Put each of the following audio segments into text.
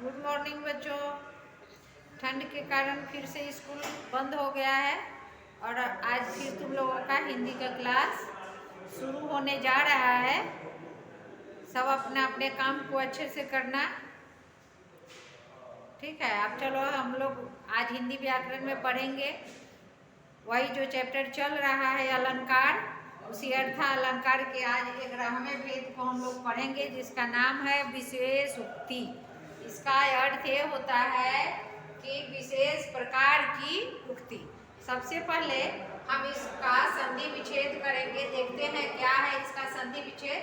Good morning बच्चों। ठंड के कारण फिर से स्कूल बंद हो गया है और आज फिर तुम लोगों का हिंदी का क्लास शुरू होने जा रहा है। सब अपने अपने काम को अच्छे से करना, ठीक है। अब चलो हम लोग आज हिंदी व्याकरण में पढ़ेंगे वही जो चैप्टर चल रहा है अलंकार, उसी अर्थ अलंकार के आज 11वें भेद को हम लोग पढ़ेंगे जिसका नाम है विशेष उक्ति। इसका अर्थ ये होता है कि विशेष प्रकार की उक्ति। सबसे पहले हम इसका संधि विच्छेद करेंगे, देखते हैं क्या है इसका संधि विच्छेद।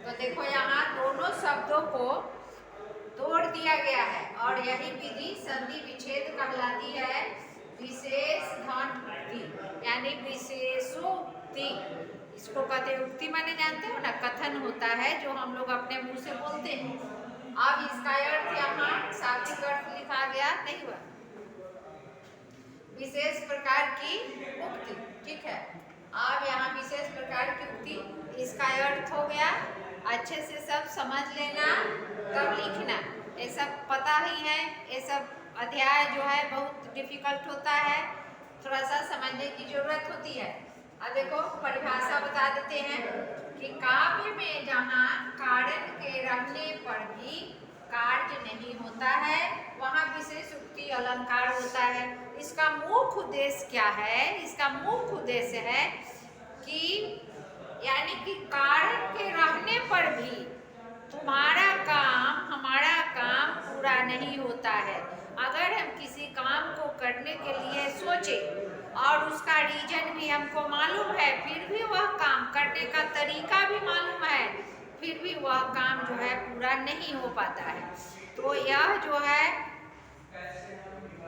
तो देखो यहाँ दोनों शब्दों को तोड़ दिया गया है और यही विधि संधि विच्छेद कहलाती है विशेष धन उक्ति, यानी विशेषोक्ति। इसको कहते हैं उक्ति, माने जानते हो ना, कथन होता है जो हम लोग अपने मुंह से बोलते हैं। अब इसका अर्थ यहाँ शाब्दिक अर्थ लिखा गया नहीं हुआ, विशेष प्रकार की उक्ति, ठीक है। अब यहाँ विशेष प्रकार की उक्ति, इसका अर्थ हो गया। अच्छे से सब समझ लेना तब लिखना। ये सब पता ही है, ये सब अध्याय जो है बहुत डिफिकल्ट होता है, थोड़ा सा समझने की जरूरत होती है। अब देखो परिभाषा बता देते हैं कि काव्य में जहाँ कारण के रहने पर भी कार्य नहीं होता है वहाँ विशेष उक्ति अलंकार होता है। इसका मुख्य उद्देश्य क्या है? इसका मुख्य उद्देश्य है कि यानी कि कारण के रहने पर भी तुम्हारा काम हमारा काम पूरा नहीं होता है। अगर हम किसी काम को करने के लिए सोचे और उसका रीजन भी हमको मालूम है, फिर भी वह काम करने का तरीका भी मालूम है, फिर भी वह काम जो है पूरा नहीं हो पाता है। तो यह जो है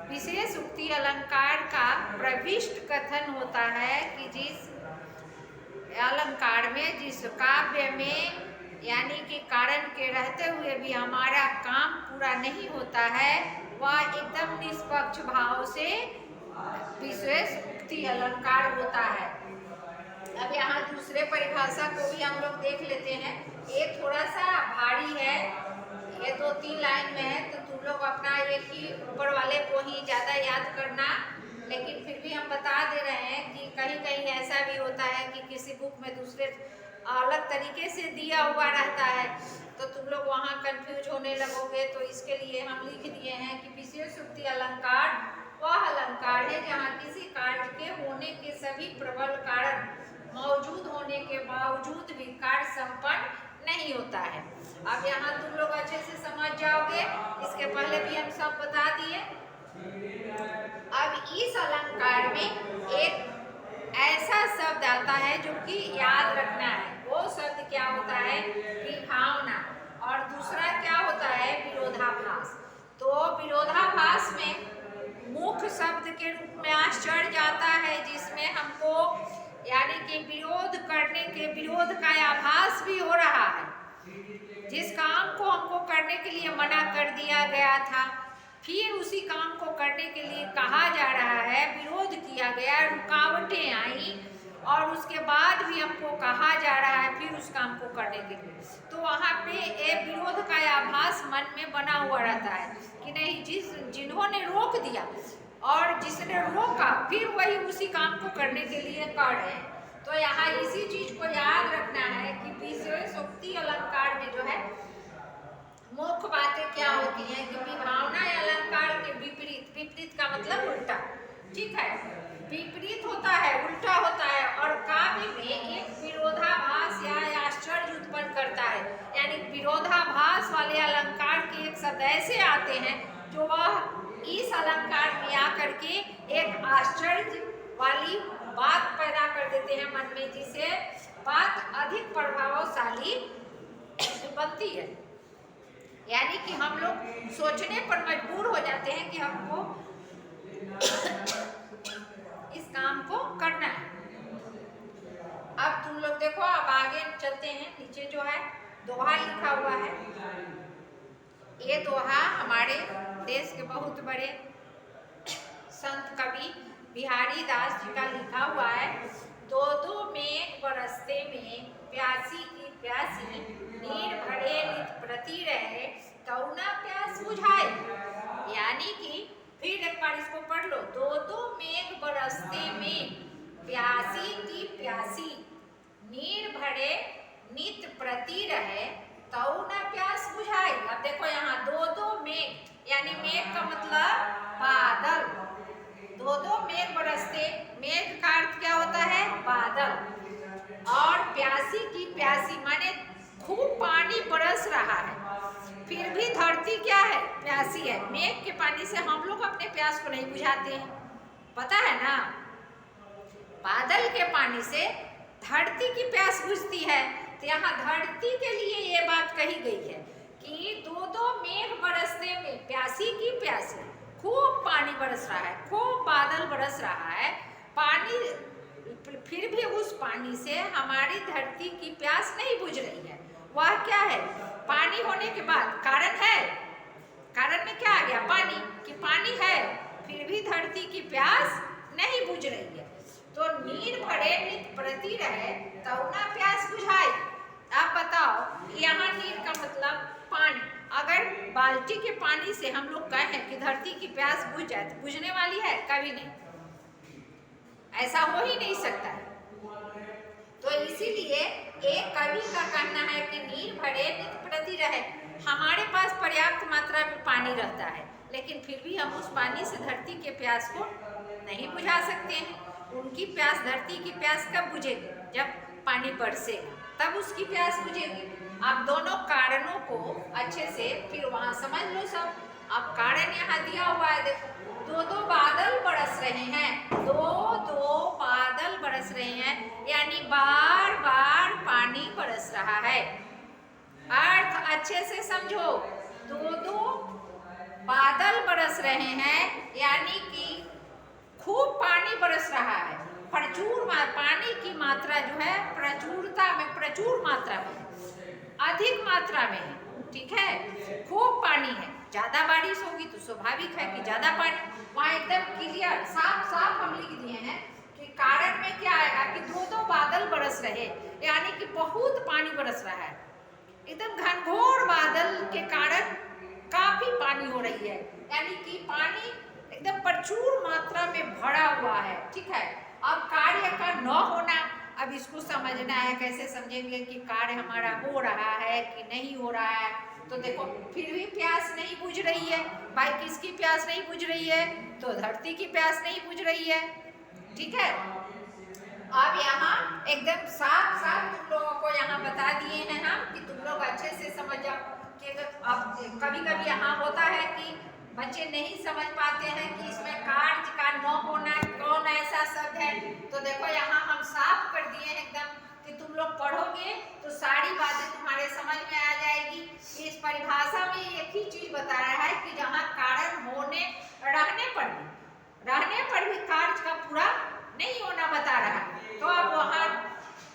विशेष उक्ति अलंकार का प्रविष्ट कथन होता है कि जिस अलंकार में, जिस काव्य में यानी कि कारण के रहते हुए भी हमारा काम पूरा नहीं होता है, वह एकदम निष्पक्ष भाव से विशेष उक्ति अलंकार होता है। अब यहाँ दूसरे परिभाषा को भी हम लोग देख लेते हैं। ये थोड़ा सा भारी है, ये 2-3 लाइन में है, तो तुम लोग अपना एक ही ऊपर वाले को ही ज़्यादा याद करना। लेकिन फिर भी हम बता दे रहे हैं कि कहीं कहीं ऐसा भी होता है कि किसी बुक में दूसरे अलग तरीके से दिया हुआ रहता है, तो तुम लोग वहाँ कंफ्यूज होने लगोगे। तो इसके लिए हम लिख दिए हैं कि विशेष उक्ति अलंकार वह अलंकार है जहाँ किसी कार्य के होने के सभी प्रबल कारण मौजूद होने के बावजूद भी कार्य संपन्न नहीं होता है। अब यहाँ तुम लोग अच्छे से समझ जाओगे, इसके पहले भी हम सब बता दिए। अब इस अलंकार में एक ऐसा शब्द आता है जो कि याद रखना है। वो शब्द क्या होता है? विभावना। और दूसरा क्या होता है? विरोधाभास। तो विरोधाभास में मुख्य शब्द के रूप में आश्चर्य आता है, जिसमें हमको यानी कि विरोध करने के विरोध का आभास भी हो रहा है। जिस काम को हमको करने के लिए मना कर दिया गया था, फिर उसी काम को करने के लिए कहा जा रहा है, विरोध किया गया, रुकावटें आई और उसके बाद भी हमको कहा जा रहा है फिर उस काम को करने के लिए। तो वहाँ पे एक विरोध का आभास मन में बना हुआ रहता है कि नहीं, जिन्होंने रोक दिया और जिसने रोका फिर वही उसी काम को करने के लिए कर रहे हैं। तो यहाँ इसी चीज को याद रखना है कि विशेष उक्ति अलंकार में जो है मुख्य बातें क्या होती हैं कि विभावना अलंकार के विपरीत, विपरीत का मतलब उल्टा, ठीक है, विपरीत होता है, उल्टा होता है और काव्य में एक विरोधाभास या आश्चर्य उत्पन्न करता है। यानी विरोधाभास वाले अलंकार के एक शब्द ऐसे आते हैं जो वह इस अलंकार में आकर के एक आश्चर्य वाली बात पैदा कर देते हैं मन में, जिससे बात अधिक प्रभावशाली बनती है। यानी कि हम लोग सोचने पर मजबूर हो जाते हैं कि हमको इस काम को करना है। अब तुम लोग देखो, अब आगे चलते हैं। नीचे जो है दोहा लिखा हुआ है। ये दोहा हमारे देश के बहुत बड़े संत कवि बिहारी दास जी का लिखा हुआ है। दो दो मेघ बरसते में प्यासी की प्यासी, नीर भरे नित प्रति रहे, तऊ ना प्यास बुझाई। यानी कि फिर एक बार इसको पढ़ लो। दो दो मेघ बरसते में प्यासी की प्यासी, नीर भरे नित प्रति रहे तऊ ना प्यास बुझाई। अब देखो यहाँ दो दो मेघ, यानी मेघ का मतलब बादल। दो दो मेघ बरसते, मेघ का अर्थ क्या होता है? बादल। और प्यासी की प्यासी माने खूब पानी बरस रहा है, फिर भी धरती क्या है? प्यासी है। मेघ के पानी से हम लोग अपने प्यास को नहीं बुझाते हैं, पता है ना। बादल के पानी से धरती की प्यास बुझती है। तो यहाँ धरती के लिए ये बात कही गई है कि दो दो मेघ बरसने में प्यासी की प्यासी, खूब पानी बरस रहा है, खूब बादल बरस रहा है, पानी, फिर भी उस पानी से हमारी धरती की प्यास नहीं बुझ रही है। वह क्या है? पानी होने के बाद कारण है, कारण में क्या आ गया? पानी। कि पानी है फिर भी धरती की प्यास नहीं बुझ रही है। तो नीर भरे नित प्रति रहे तऊ ना प्यास बुझाई। आप बताओ, यहाँ नीर का मतलब पानी। अगर बाल्टी के पानी से हम लोग कहें कि धरती की प्यास बुझ जाए तो बुझने वाली है? कभी नहीं, ऐसा हो ही नहीं सकता है। तो इसीलिए एक कवि का कहना है कि नीर भरे नित प्रति रहे। हमारे पास पर्याप्त मात्रा में पानी रहता है, लेकिन फिर भी हम उस पानी से धरती के प्यास को नहीं बुझा सकते हैं। उनकी प्यास, धरती की प्यास कब बुझेगी? जब पानी बरसेगा तब उसकी प्यास बुझेगी। आप दोनों कारणों को अच्छे से फिर वहां समझ लो सब। अब कारण यहाँ दिया हुआ है, देखो। दो दो बादल बरस रहे हैं, दो दो बादल बरस रहे हैं, यानी बार बार पानी बरस रहा है। अर्थ अच्छे से समझो। दो दो बादल बरस रहे हैं, यानी कि खूब पानी बरस रहा है, प्रचुर पानी की मात्रा जो है प्रचुरता में, प्रचुर मात्रा में, अधिक मात्रा में है। ठीक है, खूब पानी है। ज्यादा बारिश होगी तो स्वाभाविक है कि ज्यादा पानी। वहाँ एकदम क्लियर साफ साफ हम लिख दिए हैं कि कारण में क्या आएगा कि दो दो बादल बरस रहे, यानी कि बहुत पानी बरस रहा है। एकदम घनघोर बादल के कारण काफी पानी हो रही है, यानी कि पानी एकदम प्रचुर मात्रा में भरा हुआ है। ठीक है, अब कार्य का न होना, अब इसको समझना है। कैसे समझेंगे कि कार्य हमारा हो रहा है कि नहीं हो रहा है? तो देखो, फिर भी प्यास नहीं बुझ रही है। भाई किसकी प्यास नहीं बुझ रही है? तो धरती की प्यास नहीं बुझ रही है। ठीक है, अब यहाँ एकदम साफ साफ तुम लोगों को यहाँ बता दिए हैं हम कि तुम लोग अच्छे से समझ जाओ। कि अब कभी कभी यहाँ होता है कि बच्चे नहीं समझ पाते हैं कि इसमें कार्य का न होना कौन ऐसा शब्द है। तो देखो यहाँ हम साफ कर दिए हैं एकदम कि तुम लोग पढ़ोगे तो सारी बातें तुम्हारे समझ में आ जाएगी। इस परिभाषा में एक ही चीज बता रहा है कि जहाँ कारण होने रहने पर भी कार्य का पूरा नहीं होना बता रहा है। तो अब वहाँ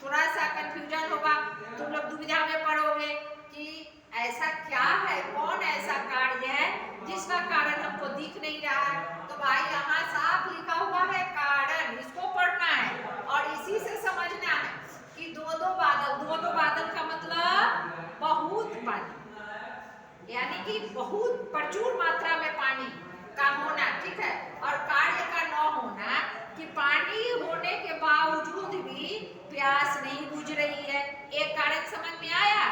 थोड़ा सा कंफ्यूजन होगा, तुम लोग दुविधा में पड़ोगे कि ऐसा क्या है, कौन ऐसा कार्य है जिसका कारण हमको दिख नहीं रहा है। तो भाई यहाँ साफ लिखा हुआ है कारण, इसको पढ़ना है और इसी से समझना है कि दो दो बादल का मतलब बहुत पानी, यानी कि बहुत प्रचुर मात्रा में पानी का होना। ठीक है, और कार्य का न होना कि पानी होने के बावजूद भी प्यास नहीं बुझ रही है। एक कारण समझ में आया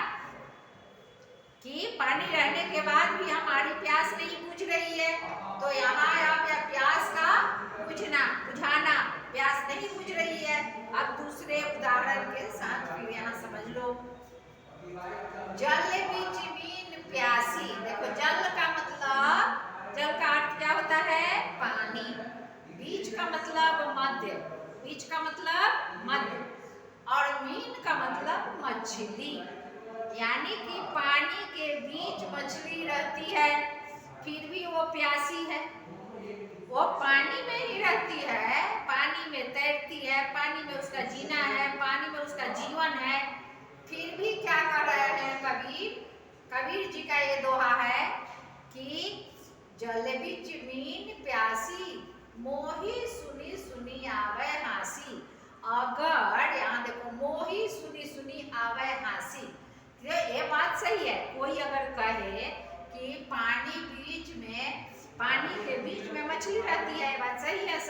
कि पानी रहने के बाद भी हमारी प्यास नहीं बुझ रही है। तो यहाँ आप या प्यास का बुझाना, प्यास नहीं बुझ रही है। अब दूसरे उदाहरण के साथ फिर यहाँ समझ लो। जल बीच मीन प्यासी। देखो, जल का मतलब, जल का अर्थ क्या होता है? पानी। बीच का मतलब मध्य, बीच का मतलब मध्य, और मीन का मतलब मछली, यानी कि पानी के बीच मछली रहती है, फिर भी वो प्यासी है। वो पानी में ही रहती है, पानी में तैरती है, पानी में उसका जीना है, पानी में उसका जीवन है, फिर भी क्या कर रहे हैं कबीर जी का ये दोहा है कि जल बिच मीन प्यासी, मोही सुनी सुनी आवे हासी। अगर यहाँ देखो, मोही सुनी सुनी आवे हासी, ये बात सही है। कोई अगर कहे कि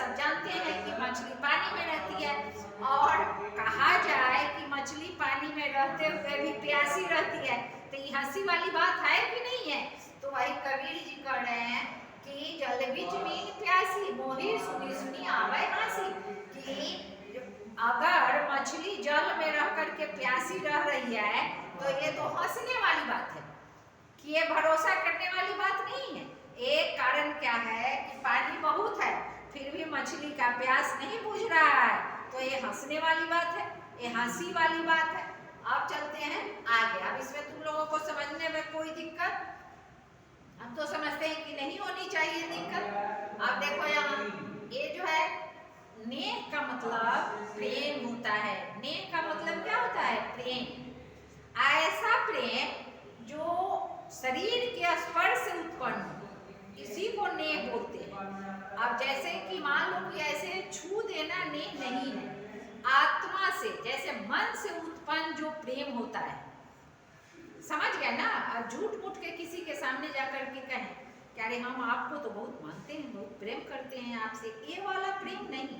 सब जानते हैं कि मछली पानी में रहती है, और कहा जाए कि मछली पानी में रहते हुए भी प्यासी रहती है, तो ये हंसी वाली बात है कि नहीं है? तो वही कबीर जी कह रहे हैं कि जल बिच मीन प्यासी, मोहि सुनी सुनी आवे हंसी, कि अगर मछली जल में रह करके प्यासी रह रही है तो ये तो हंसने वाली बात है, कि ये भरोसा करने वाली बात नहीं है। एक कारण क्या है कि पानी बहुत है फिर भी मछली का प्यास नहीं बुझ रहा है, तो ये हंसने वाली बात है, ये हंसी वाली बात है। अब चलते हैं आगे। अब इसमें तुम लोगों को समझने में कोई दिक्कत? हम तो समझते हैं कि नहीं होनी चाहिए दिक्कत। अब देखो यहाँ ये जो है नेह का मतलब प्रेम होता है। नेह का मतलब क्या होता है? प्रेम। ऐसा प्रेम जो शरीर के स्पर्श से उत्पन्न हो, इसी को नेह बोलते हैं। अब जैसे कि मान लो कि ऐसे छू देना नेह नहीं है, आत्मा से जैसे मन से उत्पन्न जो प्रेम होता है, समझ गया ना? अब झूठ मूठ के किसी के सामने जाकर के कहें कि अरे हम आपको तो बहुत मानते हैं, बहुत प्रेम करते हैं आपसे, ये वाला प्रेम नहीं।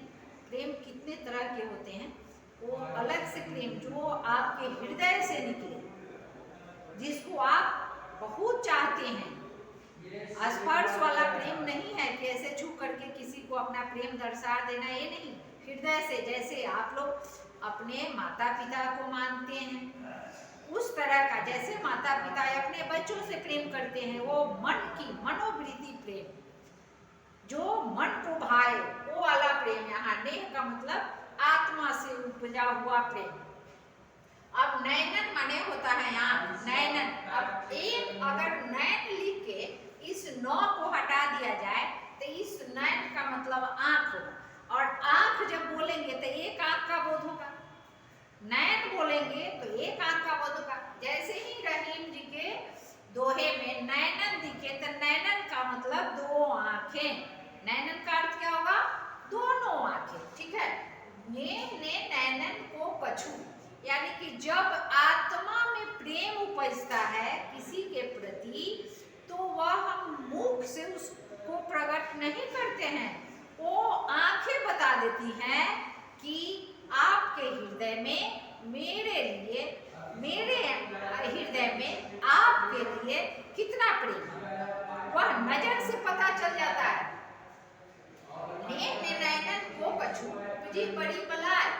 प्रेम कितने तरह के होते हैं, वो अलग से प्रेम जो आपके हृदय से निकले, जिसको आप बहुत चाहते हैं। स्पर्श वाला प्रेम नहीं है कि ऐसे छू करके किसी को अपना प्रेम दर्शा देना, ये नहीं। हृदय से, जैसे आप लोग अपने माता पिता को मानते हैं, उस तरह का जैसे माता पिता अपने बच्चों से प्रेम करते हैं, वो मन की मनोवृत्ति प्रेम, जो मन को भाए, वो वाला प्रेम। यहाँ नेह का मतलब आत्मा से उपजा हुआ प्रेम। अब नैनन माने होता है आँख, नैनन। अब एक अगर नैन लिख के इस नौ को हटा दिया जाए तो इस नैन का मतलब आँख होगा, और आँख जब बोलेंगे तो एक आँख का बोध होगा, नैन बोलेंगे तो एक आँख का बोध होगा। जैसे ही रहीम जी के दोहे में नैनन दिखे तो नैनन का मतलब दो आँखें, नैनन का अर्थ क्या होगा? दोनों आँखें, ठीक है। नेह ने नैनन को कछु, यानी कि जब आत्मा में प्रेम उपजता है किसी के प्रति, तो वह हम मुख से उसको प्रकट नहीं करते हैं, वो आंखें बता देती हैं कि आपके हृदय में मेरे लिए, मेरे हृदय में आपके लिए कितना प्रेम, वह नजर से पता चल जाता है। नेह ने नैनन को कछु उपजी बड़ी बलाय,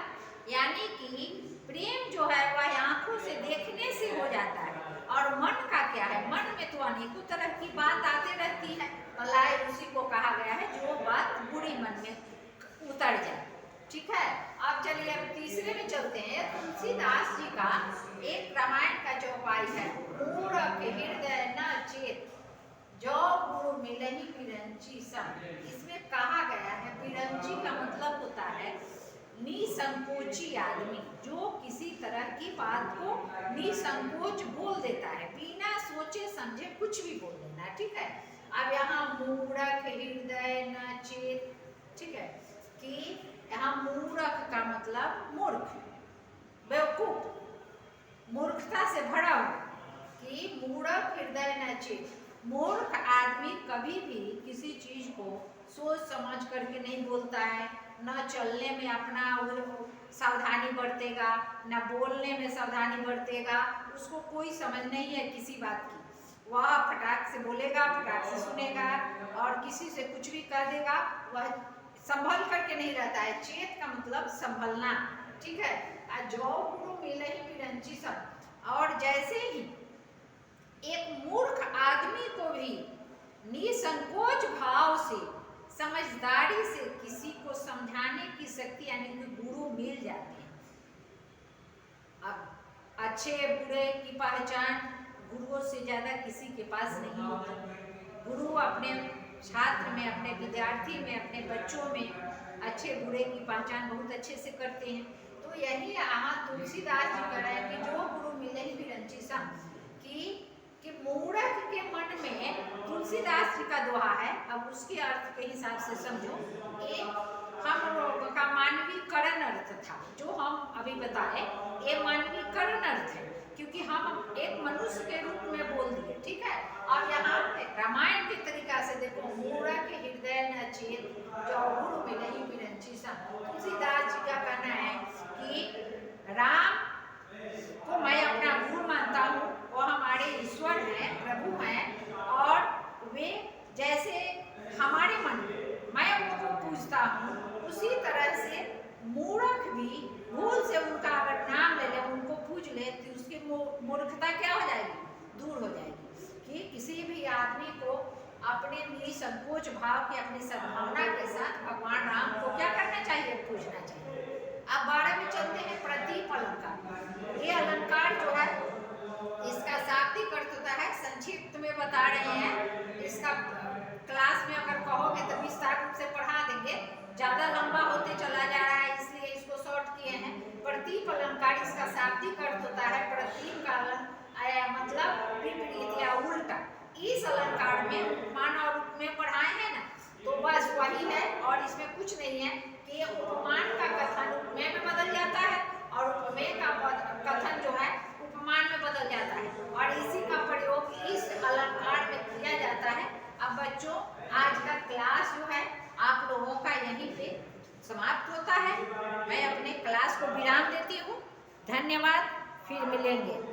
यानी कि प्रेम जो है वह आंखों से देखने से हो जाता है। और मन का क्या है? मन में तो अनेकों तरह की बात आती रहती है, बलाय उसी को कहा गया है जो बात बुरी मन में उतर जाए, ठीक है। अब चलिए अब तीसरे में चलते हैं। तुलसीदास जी का एक रामायण का चौपाई है, मूढ़ हृदय न चेत, जो गुरु मिलहि बिरंची सम। इसमें कहा गया है, बिरंची का मतलब होता है निसंकोची आदमी, जो किसी तरह की बात को निसंकोच बोल देता है, बिना सोचे समझे कुछ भी बोल देना, ठीक है। अब यहाँ मूढ़ हृदय न चेत, ठीक है, कि यहाँ मूर्ख का मतलब मूर्ख, बेवकूफ, मूर्खता से भरा हुआ, कि मूढ़ हृदय न चेत। मूर्ख आदमी कभी भी किसी चीज को सोच समझ करके नहीं बोलता है, न चलने में अपना सावधानी बरतेगा, न बोलने में सावधानी बरतेगा, उसको कोई समझ नहीं है किसी बात की। वह फटाक से बोलेगा, फटाक से सुनेगा, और किसी से कुछ भी कह देगा, वह संभल करके नहीं रहता है। चेत का मतलब संभलना, ठीक है। जो गुरु मिलहि बिरंची सम। और जैसे ही एक मूर्ख आदमी को भी निसंकोच भाव से, समझदारी से किसी को समझाने की शक्ति, यानी कि गुरु मिल जाते हैं। अब अच्छे बुरे की पहचान गुरुओं से ज्यादा किसी के पास नहीं होती। गुरु अपने छात्र में, अपने विद्यार्थी में, अपने बच्चों में अच्छे बुरे की पहचान बहुत अच्छे से करते हैं। तो यही यहाँ तुलसीदास जी कह रहे हैं कि जो गुरु मिलहि बिरंची सम, कि मूढ़ख के मन में, तुलसीदास जी का दोहा है, अब उसके अर्थ के हिसाब से समझो। एक हम लोग का मानवीकरण अर्थ था, जो हम अभी बताए, ये मानवीकरण अर्थ है, क्योंकि हम एक मनुष्य के रूप में बोल दिए, ठीक है। अब यहाँ रामायण के तरीका से देखो, मूढ़ख हृदय न चेत, जो गुरु मिलहि पूरी संकोच भाव की अपनी सद्भावना के साथ भगवान राम को क्या करना चाहिए, पूजना चाहिए। अब 12 में चलते हैं प्रतीप अलंकार। ये अलंकार जो है इसका शाब्दिक अर्थ होता है, संक्षिप्त में बता रहे हैं, इसका क्लास में अगर कहोगे तो विस्तार रूप से पढ़ा देंगे, ज्यादा लंबा होते चला जा रहा है इसलिए इसको शॉर्ट किए हैं। प्रतीप अलंकार इसका शाब्दिक अर्थ होता है प्रतीप का मतलब विपरीत या उल्टा। इस अलंकार में उपमान और उपमेय पढ़ाए हैं ना, तो बस वही है और इसमें कुछ नहीं है कि उपमान का कथन उपमेय में बदल जाता है और उपमेय का कथन जो है उपमान में बदल जाता है और इसी का प्रयोग इस अलंकार में किया जाता है। अब बच्चों आज का क्लास जो है आप लोगों का यहीं पे समाप्त होता है। मैं अपने क्लास को विराम देती हूँ। धन्यवाद, फिर मिलेंगे।